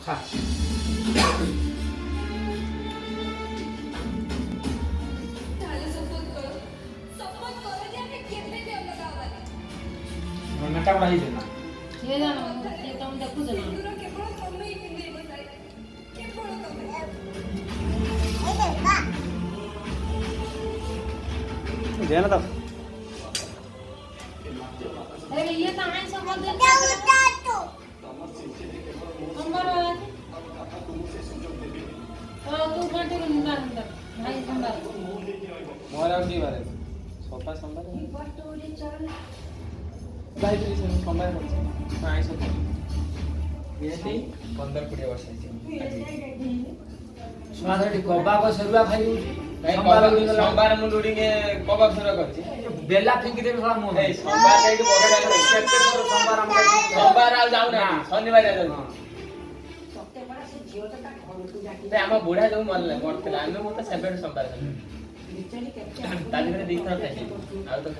खा नटा बड़ा ही देना ये जानो ये तुम देखो जना देना तो अरे ये तो आइन सब बोल दे अंबर तू बाटे के निंदा अंदर भाई संभाल मोर आउट की बारे सोफा संभाल भाई तो इसे संभाल कर आई सब ये थी 15-20 वर्ष है स्वादटी कबाब सरुआ खाई सोमवार मु लुडी के कबाब सरुआ करछि बेला फिंगी देबे थोड़ा मोह ए सोमवार एठी बडा डाले केते थोर सोमवार हम सोमवार आ जाऊ ना शनिवार आ जाऊ ते हम बुढा जो मरले मरतला हम मु त सेबेड सोमवार खाली ताली रे दी थर खाइ आ तो